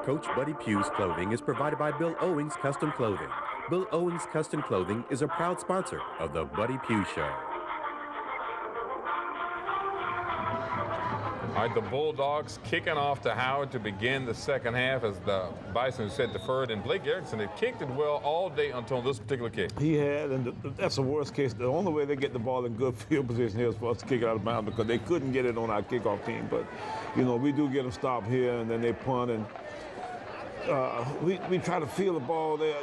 Coach Buddy Pough's clothing is provided by Bill Owings Custom Clothing. Bill Owings Custom Clothing is a proud sponsor of the Buddy Pough Show. All right, the Bulldogs kicking off to Howard to begin the second half as the Bison set deferred. And Blake Erickson had kicked it well all day until this particular kick. He had, and that's the worst case. The only way they get the ball in good field position here is for us to kick it out of bounds because they couldn't get it on our kickoff team. But, you know, we do get them stopped here, and then they punt, and we try to feel the ball there.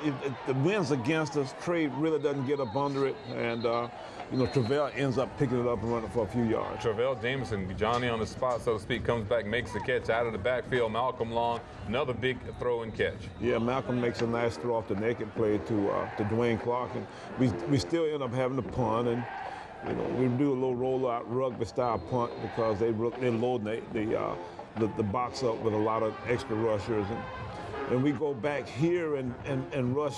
The wind's against us. Trey really doesn't get up under it, and you know, Travell ends up picking it up and running for a few yards. Travell Jameson, Johnny on the spot, so to speak, comes back, makes the catch out of the backfield. Malcolm Long, another big throw and catch. Yeah, Malcolm makes a nice throw off the naked play to Dwayne Clark, and we still end up having to punt, and you know, we do a little roll-out rugby style punt because they're loading the box up with a lot of extra rushers, and we go back here and rush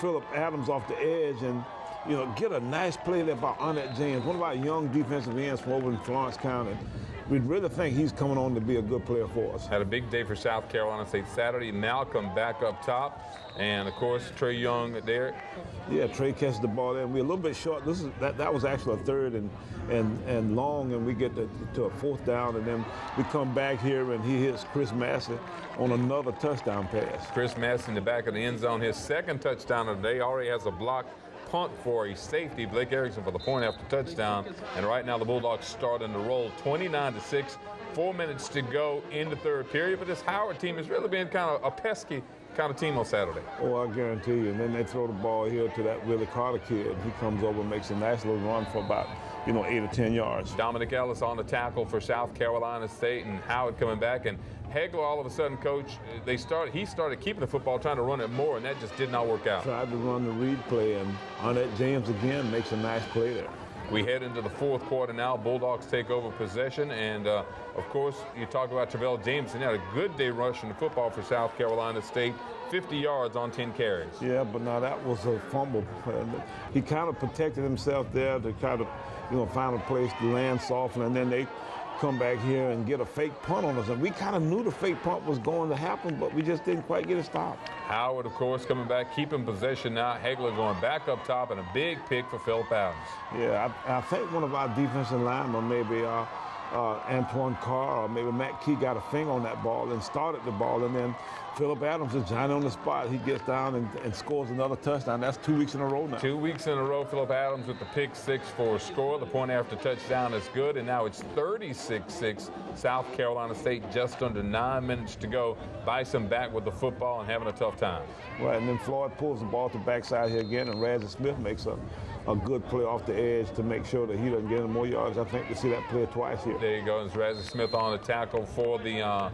Phillip Adams off the edge, and you know, get a nice play there by Arnett James, one of our young defensive ends from over in Florence County. We really think he's coming on to be a good player for us. Had a big day for South Carolina State Saturday. Malcolm back up top, and of course Trey Young there. Yeah, Trey catches the ball there, and we're a little bit short. That was actually a third and long, and we get to a fourth down, and then we come back here and he hits Chris Massey on another touchdown pass. Chris Massey in the back of the end zone, his second touchdown of the day, already has a block punt for a safety, Blake Erickson, for the point after touchdown. And right now the Bulldogs starting to roll 29-6, 4 minutes to go in the third period. But this Howard team has really been kind of a pesky kind of team on Saturday. Oh, I guarantee you. And then they throw the ball here to that Willie Carter kid. He comes over and makes a nice little run for about, you know, 8 or 10 yards. Dominic Ellis on the tackle for South Carolina State, and Howard coming back. And Hegler, all of a sudden, Coach, he started keeping the football, trying to run it more, and that just did not work out. Tried to run the read play, and Arnett James again makes a nice play there. We head into the fourth quarter now. Bulldogs take over possession, and of course, you talk about Travell James, and he had a good day rushing the football for South Carolina State, 50 yards on 10 carries. Yeah, but now that was a fumble. He kind of protected himself there to kind of, you know, find a place to land softly, and then they come back here and get a fake punt on us. And we kind of knew the fake punt was going to happen, but we just didn't quite get it stopped. Howard, of course, coming back, keeping possession now. Hegler going back up top, and a big pick for Phillip Adams. Yeah, I think one of our defensive linemen, maybe Antoine Carr or maybe Matt Key, got a finger on that ball and started the ball, and then Phillip Adams is Johnny on the spot. He gets down and scores another touchdown. That's 2 weeks in a row now. 2 weeks in a row, Phillip Adams with the pick six for a score. The point after touchdown is good, and now it's 36-6. South Carolina State, just under 9 minutes to go. Bison back with the football and having a tough time. Right, and then Floyd pulls the ball to the backside here again, and Razzie Smith makes a good play off the edge to make sure that he doesn't get any more yards. I think we see that play twice here. There you go. It's Razzie Smith on the tackle for the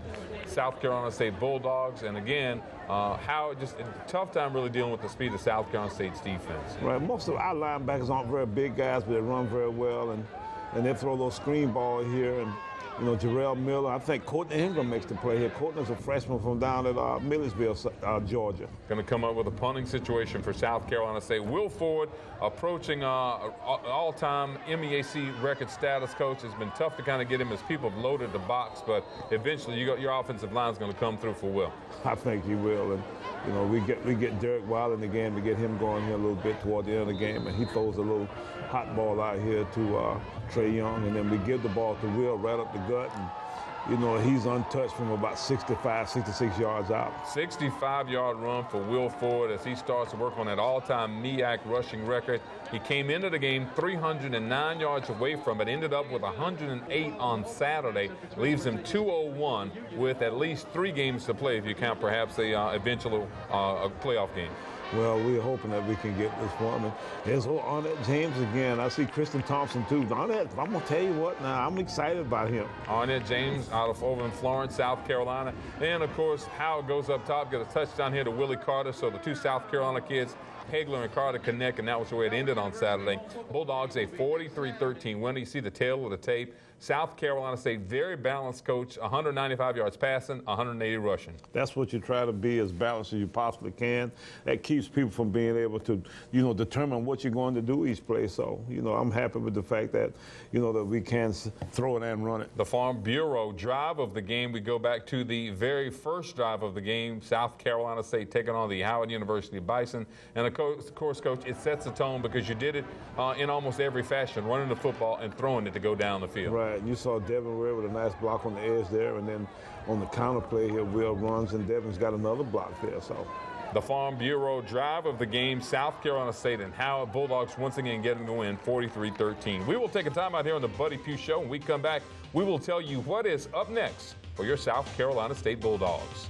South Carolina State Bulldogs. And again, Howard just a tough time really dealing with the speed of South Carolina State's defense. Right. Most of our linebackers aren't very big guys, but they run very well, and they throw those screen ball here. And you know, Jarrell Miller, I think Courtney Ingram makes the play here. Courtney's a freshman from down at Millersville, Georgia. Going to come up with a punting situation for South Carolina State. Will Ford approaching all-time MEAC record status, Coach. It's been tough to kind of get him as people have loaded the box, but eventually your offensive line is going to come through for Will. I think he will, and you know, we get Derek Wild in the game to get him going here a little bit toward the end of the game, and he throws a little hot ball out here to Trey Young, and then we give the ball to Will right up the gut, and you know, he's untouched from about 65, 66 yards out. 65-yard run for Will Ford as he starts to work on that all-time MEAC rushing record. He came into the game 309 yards away from it, ended up with 108 on Saturday, leaves him 201 with at least 3 games to play if you count perhaps a eventual playoff game. Well, we're hoping that we can get this one. Here's Arnett James again. I see Kristen Thompson, too. Arnett, I'm going to tell you what now, I'm excited about him. Arnett James out of over in Florence, South Carolina. And, of course, Howard goes up top, get a touchdown here to Willie Carter. So the two South Carolina kids, Hegler and Carter, connect, and that was the way it ended on Saturday. Bulldogs a 43-13 win. You see the tail of the tape. South Carolina State, very balanced coach, 195 yards passing, 180 rushing. That's what you try to be, as balanced as you possibly can. That keeps people from being able to, determine what you're going to do each play. So, I'm happy with the fact that, that we can throw it and run it. The Farm Bureau drive of the game, we go back to the very first drive of the game, South Carolina State taking on the Howard University Bison. And of course, Coach, it sets the tone because you did it in almost every fashion, running the football and throwing it to go down the field. Right. You saw Devin Ware with a nice block on the edge there, and then on the counter play here, Will runs, and Devin's got another block there. So the Farm Bureau drive of the game, South Carolina State and Howard Bulldogs once again getting the win, 43-13. We will take a time out here on the Buddy Pough Show. When we come back, we will tell you what is up next for your South Carolina State Bulldogs.